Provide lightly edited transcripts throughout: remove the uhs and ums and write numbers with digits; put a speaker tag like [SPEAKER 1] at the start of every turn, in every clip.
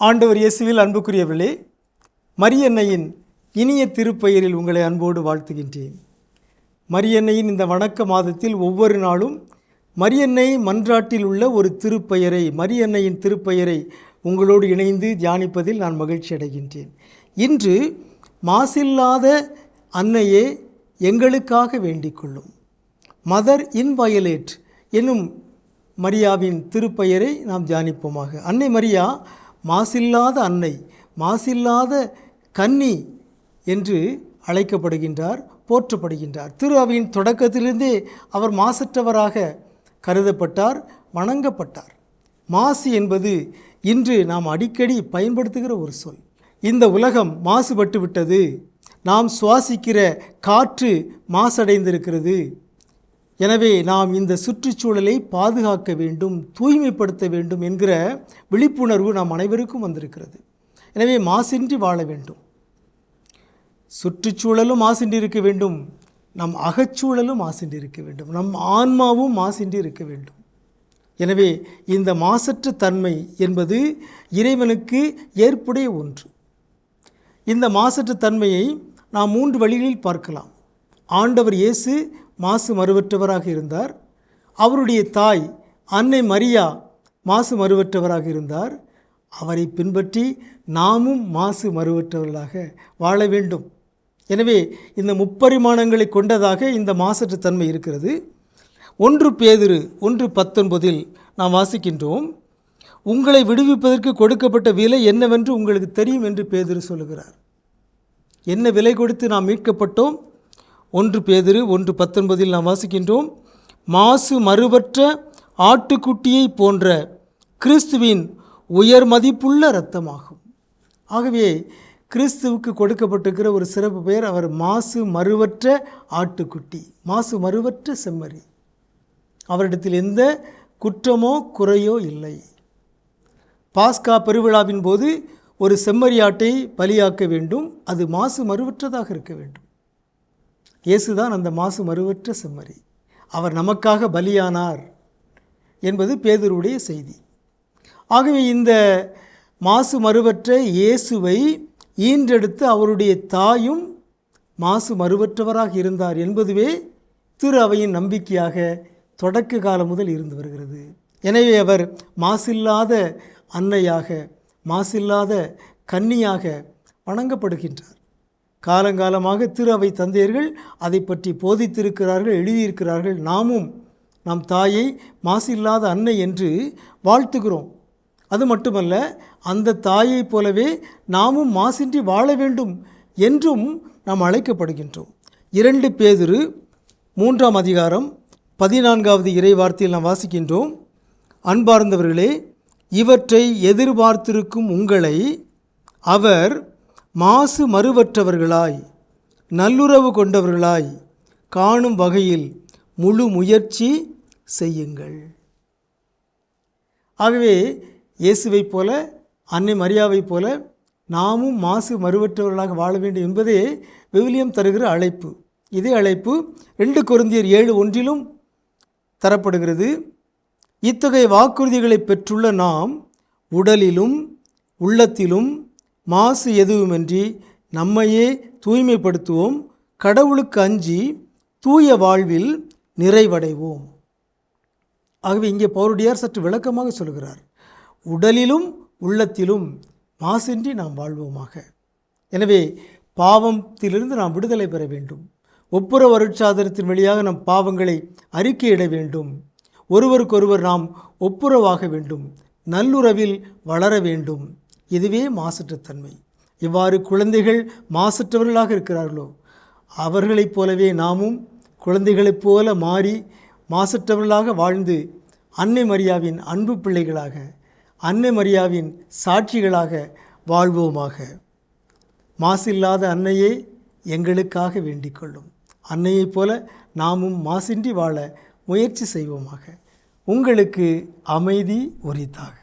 [SPEAKER 1] ஆண்டவர் இயேசுவில் அன்புக்குரியவர்களே, மரியன்னையின் இனிய திருப்பெயரில் உங்களை அன்போடு வாழ்த்துகின்றேன். மரியன்னையின் இந்த வணக்க மாதத்தில் ஒவ்வொரு நாளும் மரியன்னை மன்றாட்டில் உள்ள ஒரு திருப்பெயரை, மரியன்னையின் திருப்பெயரை உங்களோடு இணைந்து தியானிப்பதில் நான் மகிழ்ச்சி அடைகின்றேன். இன்று மாசில்லாத அன்னையே எங்களுக்காக வேண்டிக் கொள்ளும், மதர் இன் வயலேட் என்னும் மரியாவின் திருப்பெயரை நாம் தியானிப்போமாக. அன்னை மரியா மாசில்லாத அன்னை, மாசில்லாத கன்னி என்று அழைக்கப்படுகின்றார், போற்றப்படுகின்றார். திரு அவையின் தொடக்கத்திலிருந்தே அவர் மாசற்றவராக கருதப்பட்டார், வணங்கப்பட்டார். மாசு என்பது இன்று நாம் அடிக்கடி பயன்படுத்துகிற ஒரு சொல். இந்த உலகம் மாசுபட்டு விட்டது, நாம் சுவாசிக்கிற காற்று மாசடைந்திருக்கிறது, எனவே நாம் இந்த சுற்றுச்சூழலை பாதுகாக்க வேண்டும், தூய்மைப்படுத்த வேண்டும் என்கிற விழிப்புணர்வு நாம் அனைவருக்கும் வந்திருக்கிறது. எனவே மாசின்றி வாழ வேண்டும், சுற்றுச்சூழலும் மாசின்றி இருக்க வேண்டும், நம் அகச்சூழலும் மாசின்றி இருக்க வேண்டும், நம் ஆன்மாவும் மாசின்றி இருக்க வேண்டும். எனவே இந்த மாசற்ற தன்மை என்பது இறைவனுக்கு ஏற்புடைய ஒன்று. இந்த மாசற்ற தன்மையை நாம் 3 வழிகளில் பார்க்கலாம். ஆண்டவர் இயேசு மாசு மறுவற்றவராக இருந்தார். அவருடைய தாய் அன்னை மரியா மாசு மறுவற்றவராக இருந்தார். அவரை பின்பற்றி நாமும் மாசு மறுவற்றவர்களாக வாழ வேண்டும். எனவே இந்த முப்பரிமாணங்களை கொண்டதாக இந்த மாசற்ற தன்மை இருக்கிறது. 1 பேதுரு 1:19 நாம் வாசிக்கின்றோம், உங்களை விடுவிப்பதற்கு கொடுக்கப்பட்ட விலை என்னவென்று உங்களுக்கு தெரியும் என்று பேதுரு சொல்லுகிறார். என்ன விலை கொடுத்து நாம் மீட்கப்பட்டோம்? 1 பேதுரு 1:19 நாம் வாசிக்கின்றோம், மாசு மறுவற்ற ஆட்டுக்குட்டியை போன்ற கிறிஸ்துவின் உயர் மதிப்புள்ள இரத்தமாகும். ஆகவே கிறிஸ்துவுக்கு கொடுக்கப்பட்டிருக்கிற ஒரு சிறப்பு பெயர், அவர் மாசு மறுவற்ற ஆட்டுக்குட்டி, மாசு மறுவற்ற செம்மறி. அவரிடத்தில் எந்த குற்றமோ குறையோ இல்லை. பாஸ்கா பெருவிழாவின் போது ஒரு செம்மறியாட்டை பலியாக்க வேண்டும், அது மாசு மறுவற்றதாக இருக்க வேண்டும். இயேசுதான் அந்த மாசு மறுவற்ற செம்மறி, அவர் நமக்காக பலியானார் என்பது பேதுருவுடைய செய்தி. ஆகவே இந்த மாசு மறுவற்ற இயேசுவை ஈன்றெடுத்து அவருடைய தாயும் மாசு மறுவற்றவராக இருந்தார் என்பதுவே திரு அவையின் நம்பிக்கையாக தொடக்க காலம் முதல் இருந்து வருகிறது. எனவே அவர் மாசில்லாத அன்னையாக, மாசில்லாத கன்னியாக வணங்கப்படுகின்றார். காலங்காலமாக திரு அவை தந்தையர்கள் அதை பற்றி போதித்திருக்கிறார்கள், எழுதியிருக்கிறார்கள். நாமும் நம் தாயை மாசில்லாத அன்னை என்று வாழ்த்துகிறோம். அது மட்டுமல்ல, அந்த தாயை போலவே நாமும் மாசின்றி வாழ வேண்டும் என்றும் நாம் அழைக்கப்படுகின்றோம். 2 பேதுரு 3:14 இறை வார்த்தையில் நாம் வாசிக்கின்றோம், அன்பார்ந்தவர்களே, இவற்றை எதிர்பார்த்திருக்கும் உங்களை அவர் மாசு மறுவற்றவர்களாய் நல்லுறவு கொண்டவர்களாய் காணும் வகையில் முழு முயற்சி செய்யுங்கள். ஆகவே இயேசுவைப் போல, அன்னை மரியாவைப் போல நாமும் மாசு மறுவற்றவர்களாக வாழ வேண்டும் என்பதே விவிலியம் தருகிற அழைப்பு. இதே அழைப்பு 2 கொரிந்தியர் 7:1 தரப்படுகிறது. இத்தகைய வாக்குறுதிகளை பெற்றுள்ள நாம் உடலிலும் உள்ளத்திலும் மாசு எதுவுமின்றி நம்மையே தூய்மைப்படுத்துவோம், கடவுளுக்கு அஞ்சி தூய வாழ்வில் நிறைவடைவோம். ஆகவே இங்கே பவுலடியார் சற்று விளக்கமாக சொல்கிறார், உடலிலும் உள்ளத்திலும் மாசின்றி நாம் வாழ்வோமாக. எனவே பாவத்திலிருந்து நாம் விடுதலை பெற வேண்டும். ஒப்புரவு அருட்சாதனத்தின் வழியாக நம் பாவங்களை அறிக்கையிட வேண்டும். ஒருவருக்கொருவர் நாம் ஒப்புரவாக வேண்டும், நல்லுறவில் வளர வேண்டும். இதுவே மாசற்ற தன்மை. இவ்வாறு குழந்தைகள் மாசற்றவர்களாக இருக்கிறார்களோ அவர்களைப் போலவே நாமும் குழந்தைகளைப் போல மாறி மாசற்றவர்களாக வாழ்ந்து அன்னை மரியாவின் அன்பு பிள்ளைகளாக, அன்னை மரியாவின் சாட்சிகளாக வாழ்வோமாக. மாசில்லாத அன்னையே எங்களுக்காக வேண்டிக் கொள்ளும். அன்னையைப் போல நாமும் மாசின்றி வாழ முயற்சி செய்வோமாக. உங்களுக்கு அமைதி உரித்தாக.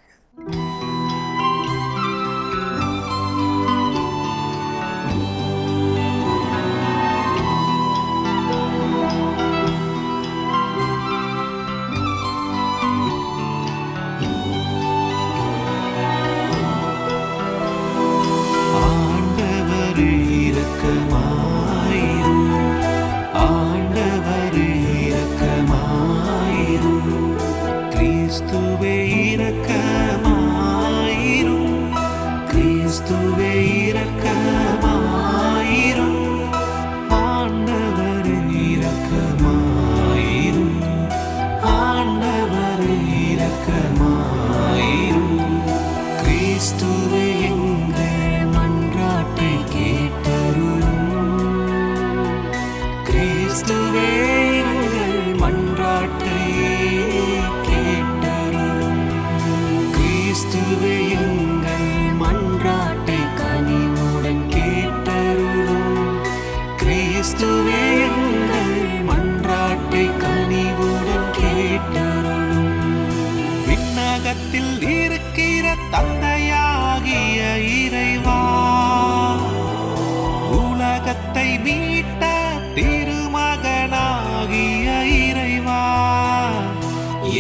[SPEAKER 2] கிறிஸ்துவே எங்கள் மன்றாட்டை கேட்டருளும். கிறிஸ்துவே எங்கள் மன்றாட்டை கனிவுடன் கேட்டருளும். கிறிஸ்துவே எங்கள் மன்றாட்டை கனிவுடன் கேட்டருளும். விண்ணகத்தில் இருக்கிற தந்தையாகிய இறைவா, உலகத்தை மீட்ட திருமகனாகிய இறைவா,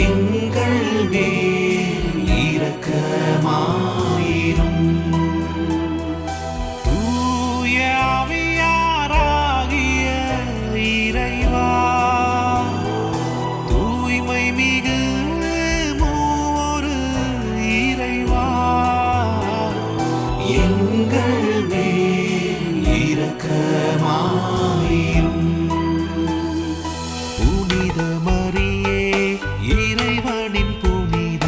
[SPEAKER 2] எங்கள் மேல் இரக்கமாயிரும். தூய ஆவியாராகிய இறைவா, தூய்மை மிகு மூவொரு இறைவா, எங்கள் மேல் இரக்கமாயிரும். புனித மரியே, இறைவனின் புனித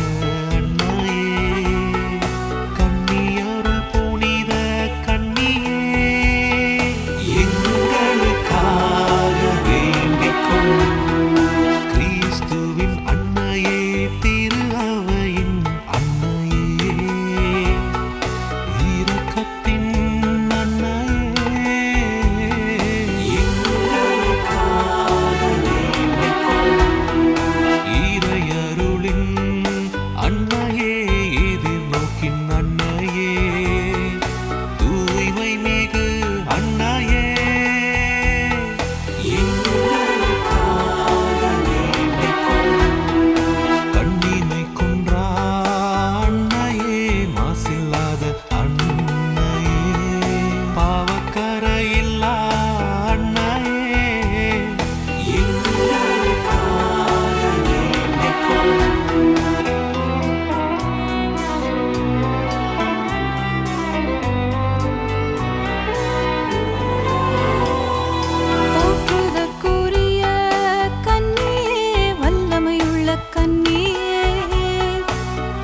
[SPEAKER 2] அன்னையே, கன்னியருள் புனித கன்னியே, எங்களுக்காக வேண்டிக் கொள்ளும். கிறிஸ்துவின் அன்னையே, திரு அவையின் அன்னையே, இரக்கத்தின் அன்னையே, எங்களுக்காக வேண்டிக் கொள்ளும். இறையருளின் அன்னையே, எதிர்நோக்கின் அன்னையே, தூய்மை மிகு அன்னையே, எங்களுக்காக வேண்டிக் கொள்ளும். கண்ணிமை குன்றா அன்னையே, மாசில்லாத அன்னையே, பாவக்கரையில்லா அன்னையே, எங்களுக்காக வேண்டிக் கொள்ளும்.
[SPEAKER 3] போற்றுதற்குரிய கன்னியே, வல்லமையுள்ள கன்னியே,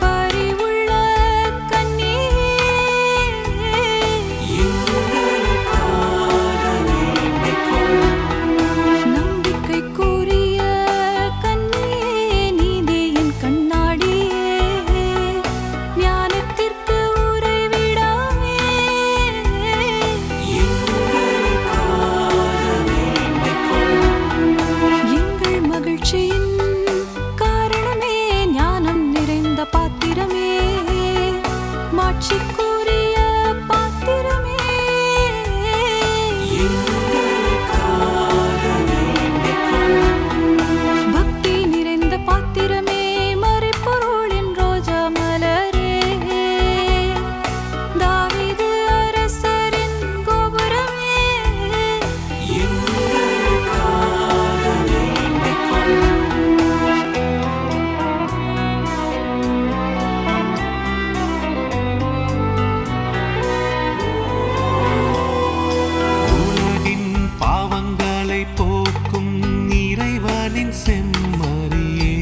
[SPEAKER 3] பரிவுள்ள கன்னியே,
[SPEAKER 2] எங்களுக்காக வேண்டிக் கொள்ளும்.
[SPEAKER 3] நம்பிக்கைக்குரிய கன்னியே, நீதியின் கண்ணாடியே, ஞானத்திற்கு உறைவிடமே,
[SPEAKER 2] எங்களுக்காக வேண்டிக் கொள்ளும்.
[SPEAKER 3] எங்கள் மகிழ்ச்சியின் காரணமே, ஞானம் நிறைந்த பாத்திரமே, மாட்சிக்குரிய பாத்திரமே,
[SPEAKER 2] எங்களுக்காக வேண்டிக் கொள்ளும்.
[SPEAKER 3] பக்தி நிறைந்த பாத்திரமே, மறைப்பொருளின் ரோஜா மலரே, தாவீது அரசரின் கோபுரமே,
[SPEAKER 2] எங்களுக்காக வேண்டிக் கொள்ளும். உலகின் பாவங்களை போக்கும் இறைவனின் செம்மறியே,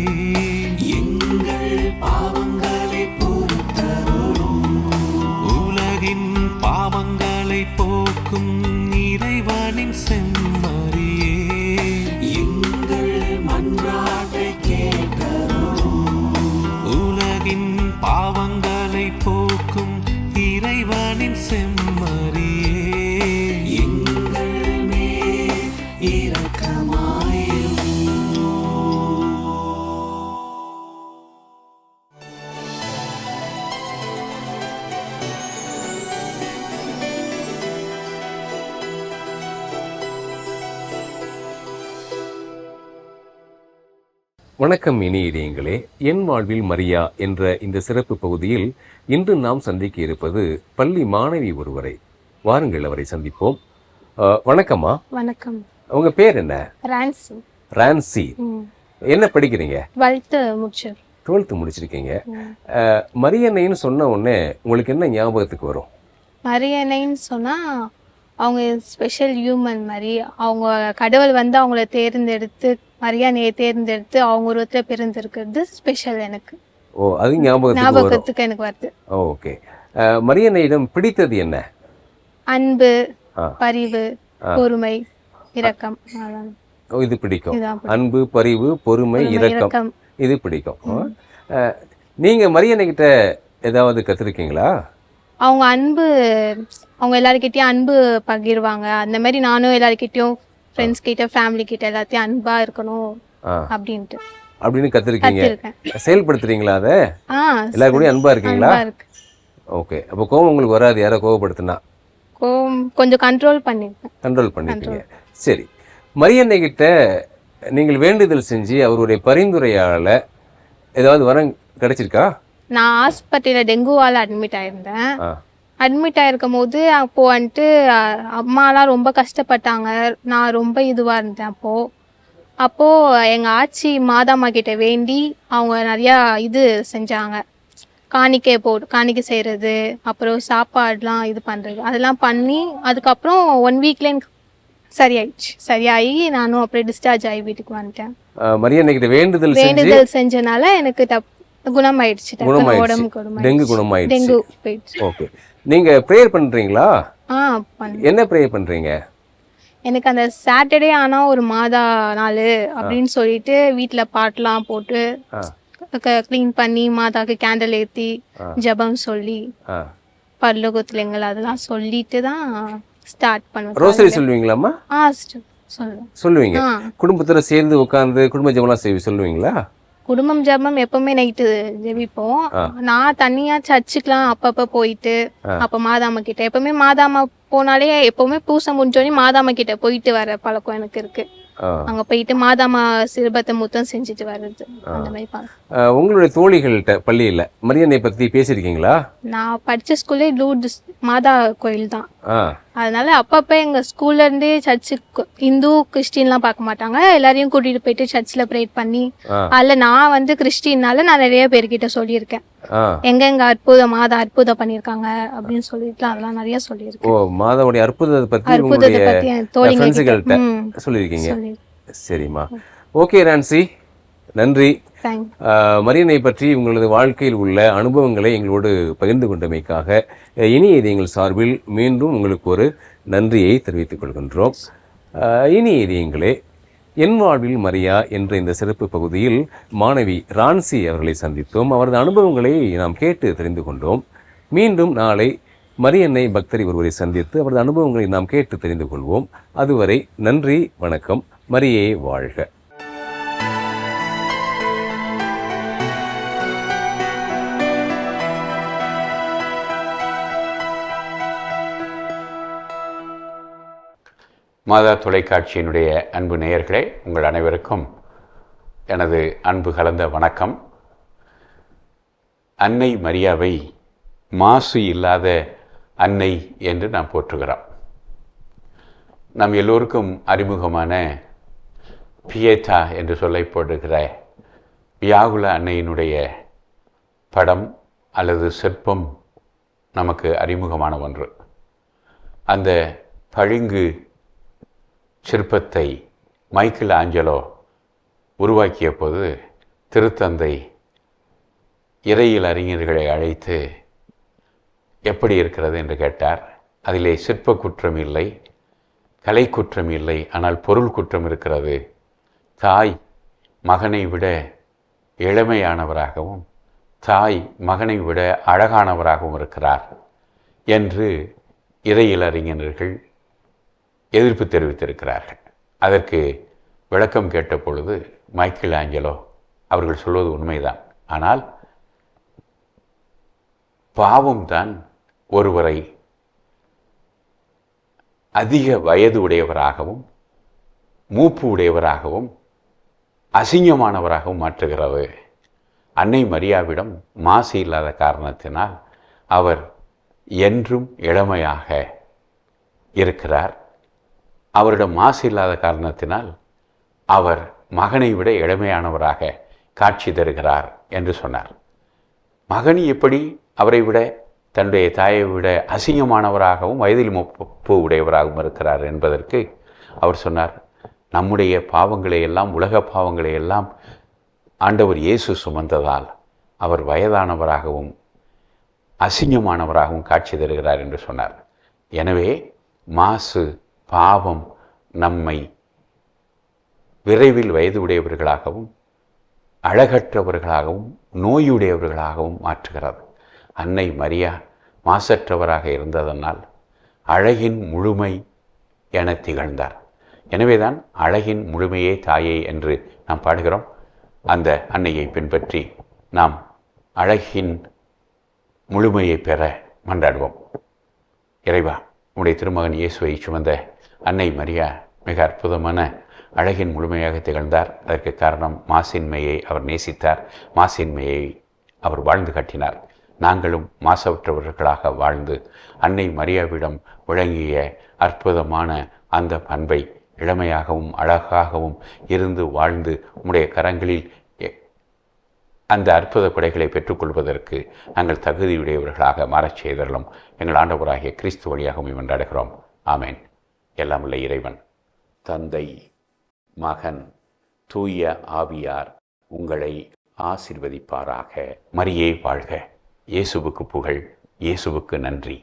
[SPEAKER 2] எங்கள் பாவங்களை பொறுத்தருளும். உலகின் பாவங்களை போக்கும் இறைவனின் செம்மறியே, எங்கள் மன்றாட்டை கேட்டருளும். உலகின் பாவங்களை போக்கும் இறைவனின் செம்மறியே, எங்கள் மேல் இரக்கமாயிரும்.
[SPEAKER 4] வணக்கம் இனியங்களே, என் வாழ்வில் மரியா என்ற இந்த சிறப்பு பகுதியில் இன்று நாம் சந்திக்க இருப்பது பள்ளி மாணவி ஒருவரை. வாருங்கள் அவரை சந்திப்போம். வணக்கம்மா.
[SPEAKER 3] வணக்கம்.
[SPEAKER 4] உங்க பேர் என்ன?
[SPEAKER 3] ரான்சி.
[SPEAKER 4] ரான்சி. என்ன படிக்கிறீங்க?
[SPEAKER 3] 12th
[SPEAKER 4] முடிச்சிருக்கீங்க. மரியன்னைன்னு சொன்ன உடனே உங்களுக்கு என்ன ஞாபகத்துக்கு வரும்?
[SPEAKER 3] மரியன்னைன்னு சொன்னா அவங்க ஸ்பெஷல் ஹியூமன் மாதிரி, அவங்க கடவுள் வந்து அவங்கள தேர்ந்தெடுத்து, மரியாதையை தேர்ந்தெடுத்து அவங்க உருவத்துல பிறந்திருக்கிறது ஸ்பெஷல் எனக்கு.
[SPEAKER 4] ஓ, அது ஞாபகத்துக்கு
[SPEAKER 3] எனக்கு வருது.
[SPEAKER 4] ஓகே. மரியன்னையிடம் பிடித்தது என்ன?
[SPEAKER 3] அன்பு, பரிவு, பொறுமை, இரக்கம்.
[SPEAKER 4] இது பிடிக்கும்.
[SPEAKER 3] இதான்
[SPEAKER 4] அன்பு, பரிவு, பொறுமை, இரக்கம்,
[SPEAKER 3] இரக்கம்.
[SPEAKER 4] இது பிடிக்கும். நீங்க மரியன்னை கிட்ட ஏதாவது கத்துருக்கீங்களா?
[SPEAKER 3] அவங்க அன்பு, அவங்க எல்லாருக்கிட்டையும் அன்பு பகிர்வாங்க. அந்த மாதிரி நானும் எல்லாருக்கிட்டையும் ஃப்ரெண்ட்ஸ் கிட்ட, ஃபேமிலி கிட்ட எல்லாத்தையும் அன்பா இருக்கணும் அப்படின்ட்டு
[SPEAKER 4] அப்படின்னு கத்துருக்கீங்க.
[SPEAKER 3] கத்திருக்கேன்.
[SPEAKER 4] செயல்படுத்துறீங்களா அதை? எல்லாரும் கூடயும் அன்பா இருக்கீங்களா?
[SPEAKER 3] அன்பா இருக்கு.
[SPEAKER 4] ஓகே. அப்போ கோவம் உங்களுக்கு வராது யாரோ கோவப்படுத்தினா?
[SPEAKER 3] கொஞ்சம் கண்ட்ரோல் பண்ணிருக்கேன்.
[SPEAKER 4] கண்ட்ரோல் பண்ணிருக்கீங்க. சரி, மரியன்னை கிட்ட நீங்கள் வேண்டுதல் செஞ்சு அவருடைய பரிந்துரையால ஏதாவது வரம் கிடைச்சிருக்கா?
[SPEAKER 3] நான் ஹாஸ்பிட்டலில் டெங்குவால் அட்மிட் ஆயிருந்தேன். அட்மிட் ஆயிருக்கும் போது அப்போ வந்துட்டு அம்மாலாம் ரொம்ப கஷ்டப்பட்டாங்க. நான் ரொம்ப இதுவாக இருந்தேன். அப்போது எங்கள் ஆச்சி மாதாம்மா கிட்ட வேண்டி அவங்க நிறையா இது செஞ்சாங்க. காணிக்கை செய்கிறது, அப்புறம் சாப்பாடுலாம் இது பண்ணுறது, அதெல்லாம் பண்ணி அதுக்கப்புறம் 1 வீக்ல எனக்கு சரியாகி நானும் அப்படியே டிஸ்சார்ஜ் ஆகி வீட்டுக்கு வந்துட்டேன்.
[SPEAKER 4] மரியன்னை கிட்ட வேண்டுதல்
[SPEAKER 3] செஞ்சனால எனக்கு குணமாயிடுச்சு.
[SPEAKER 4] டெங்கு குணமாயிடுச்சு.
[SPEAKER 3] டெங்கு போயிடுச்சு.
[SPEAKER 4] ஓகே. நீங்க ப்ரேயர் பண்றீங்களா?
[SPEAKER 3] பண்ணேன்.
[SPEAKER 4] என்ன ப்ரேயர் பண்றீங்க?
[SPEAKER 3] எனக்கு அந்த சாட்டர்டே ஆனா ஒரு மாதா நாள் அப்படின்னு சொல்லிட்டு வீட்டுல பாட்டுலாம் போட்டு க்ளீன் பண்ணி மாதாக்கு கேண்டில் ஏற்றி ஜபம் சொல்லி பரலோகத்துல எங்களை அதெல்லாம் சொல்லிட்டு தான் ஸ்டார்ட் பண்ணுவேன்.
[SPEAKER 4] ரோசரி சொல்லுவீங்களாம்மா? சொல்லுவீங்க. குடும்பத்துல சேர்ந்து உட்கார்ந்து குடும்ப ஜபம்லாம் சொல்லுவீங்களா?
[SPEAKER 3] குடும்பம் ஜபம் எப்பவுமே நைட்டு ஜெபிப்போம். நான் தனியா சர்ச்சுக்கெல்லாம் அப்பப்ப போயிட்டு அப்ப மாதாமா கிட்ட எப்பவுமே மாதாமா போனாலே எப்பவுமே பூசை முடிஞ்சோடனே மாதாமா கிட்ட போயிட்டு வர பழக்கம் எனக்கு இருக்கு. அங்க போயிட்டு மாதாமா சிறுபத்தை முத்தம் செஞ்சுட்டு வர்றது அந்த மாதிரி.
[SPEAKER 4] உங்களுடைய தோழிகள்கிட்ட பள்ளியில மரியன்னை பத்தி பேசிருக்கீங்களா?
[SPEAKER 3] நான் படிச்ச ஸ்கூல்லே லூர்து மாதா கோயில் தான். அதனால அப்பப்ப எங்க ஸ்கூல்ல இருந்தே சர்ச்சுக்கு இந்து கிறிஸ்டின்லாம் பார்க்க மாட்டாங்க, எல்லாரையும் கூட்டிட்டு போயிட்டு சர்ச்ல ப்ரேயர் பண்ணி, அதுல நான் வந்து கிறிஸ்டின்னால நான் நிறைய பேர்கிட்ட சொல்லியிருக்கேன் எங்க மாதா அற்புதம் பண்ணிருக்காங்க அப்படின்னு சொல்லிட்டு அதெல்லாம் நிறைய சொல்லியிருக்கேன்.
[SPEAKER 4] ஓ, மாதாவுடைய அற்புதத்தை பத்தி தோழிகள்கிட்ட சொல்லியிருக்கீங்க. சரிம்மா. ஓகே நான்சி, நன்றி. மரியன்னை பற்றி உங்களது வாழ்க்கையில் உள்ள அனுபவங்களை எங்களோடு பகிர்ந்து கொண்டமைக்காக இனிய இதயங்கள் சார்பில் மீண்டும் உங்களுக்கு ஒரு நன்றியை தெரிவித்துக் கொள்கின்றோம். இனிய இதயங்களே, என் வாழ்வில் மரியா என்ற இந்த சிறப்பு பகுதியில் மாணவி ரான்சி அவர்களை சந்தித்தோம். அவரது அனுபவங்களை நாம் கேட்டு தெரிந்து கொண்டோம். மீண்டும் நாளை மரியன்னை பக்தரை ஒருவரை சந்தித்து அவரது அனுபவங்களை நாம் கேட்டு தெரிந்து கொள்வோம். அதுவரை நன்றி, வணக்கம். மரியே வாழ்க.
[SPEAKER 5] மாதா தொலைக்காட்சியினுடைய அன்பு நேயர்களே, உங்கள் அனைவருக்கும் எனது அன்பு கலந்த வணக்கம். அன்னை மரியாவை மாசு இல்லாத அன்னை என்று நாம் போற்றுகிறோம். நம் எல்லோருக்கும் அறிமுகமான பியேத்தா என்று சொல்லப்படுகிற வியாகுல அன்னையினுடைய படம் அல்லது சிற்பம் நமக்கு அறிமுகமான ஒன்று. அந்த பளிங்கு சிற்பத்தை மைக்கேல் ஆஞ்சலோ உருவாக்கிய போது திருத்தந்தை இறையியல் அறிஞர்களை அழைத்து எப்படி இருக்கிறது என்று கேட்டார். அதிலே சிற்ப குற்றம் இல்லை, கலை குற்றம் இல்லை, ஆனால் பொருள் குற்றம் இருக்கிறது. தாய் மகனை விட இளமையானவராகவும் தாய் மகனை விட அழகானவராகவும் இருக்கிறார் என்று இறையியல் அறிஞர்கள் எதிர்ப்பு தெரிவித்திருக்கிறார்கள். அதற்கு விளக்கம் கேட்ட பொழுது மைக்கேல் ஆஞ்சலோ அவர்கள் சொல்வது உண்மைதான், ஆனால் பாவம்தான் ஒருவரை அதிக வயது உடையவராகவும் மூப்பு உடையவராகவும் அசிங்கமானவராகவும் மாற்றுகிறது. அன்னை மரியாவிடம் மாசு இல்லாத காரணத்தினால் அவர் என்றும் இளமையாக இருக்கிறார். அவரிடம் மாசு இல்லாத காரணத்தினால் அவர் மகனை விட இளமையானவராக காட்சி தருகிறார் என்று சொன்னார். மகன் எப்படி அவரை விட தன்னுடைய தாயை விட அசிங்கமானவராகவும் வயதில் மூப்பு உடையவராகவும் இருக்கிறார் என்பதற்கு அவர் சொன்னார், நம்முடைய பாவங்களை எல்லாம், உலக பாவங்களை எல்லாம் ஆண்டவர் இயேசு சுமந்ததால் அவர் வயதானவராகவும் அசிங்கமானவராகவும் காட்சி தருகிறார் என்று சொன்னார். எனவே மாசு, பாவம் நம்மை விரைவில் வயது உடையவர்களாகவும் அழகற்றவர்களாகவும் நோயுடையவர்களாகவும் மாற்றுகிறது. அன்னை மரியா மாசற்றவராக இருந்ததனால் அழகின் முழுமை என திகழ்ந்தார். எனவேதான் அழகின் முழுமையே தாயே என்று நாம் பாடுகிறோம். அந்த அன்னையை பின்பற்றி நாம் அழகின் முழுமையை பெற மன்றாடுவோம். இறைவா, உடைய திருமகன் இயேசுவை சுமந்த அன்னை மரியா மிக அற்புதமான அழகின் முழுமையாக திகழ்ந்தார். அதற்கு காரணம் மாசின்மையை அவர் நேசித்தார், மாசின்மையை அவர் வாழ்ந்து காட்டினார். நாங்களும் மாசற்றவர்களாக வாழ்ந்து அன்னை மரியாவிடம் விளங்கிய அற்புதமான அந்த பண்பை இளமையாகவும் அழகாகவும் இருந்து வாழ்ந்து உம்முடைய கரங்களில் அந்த அற்புத கொடைகளை பெற்றுக்கொள்வதற்கு நாங்கள் தகுதியுடையவர்களாக மாறச் செய்தரலும் எங்கள் ஆண்டவராகிய கிறிஸ்து வழியாகவும் கொண்டாடுகிறோம். ஆமேன். எல்லாம் உள்ள இறைவன், தந்தை, மகன், தூய ஆவியார் உங்களை ஆசீர்வதிப்பாராக. மரியே வாழ்க. இயேசுவுக்கு புகழ். இயேசுவுக்கு நன்றி.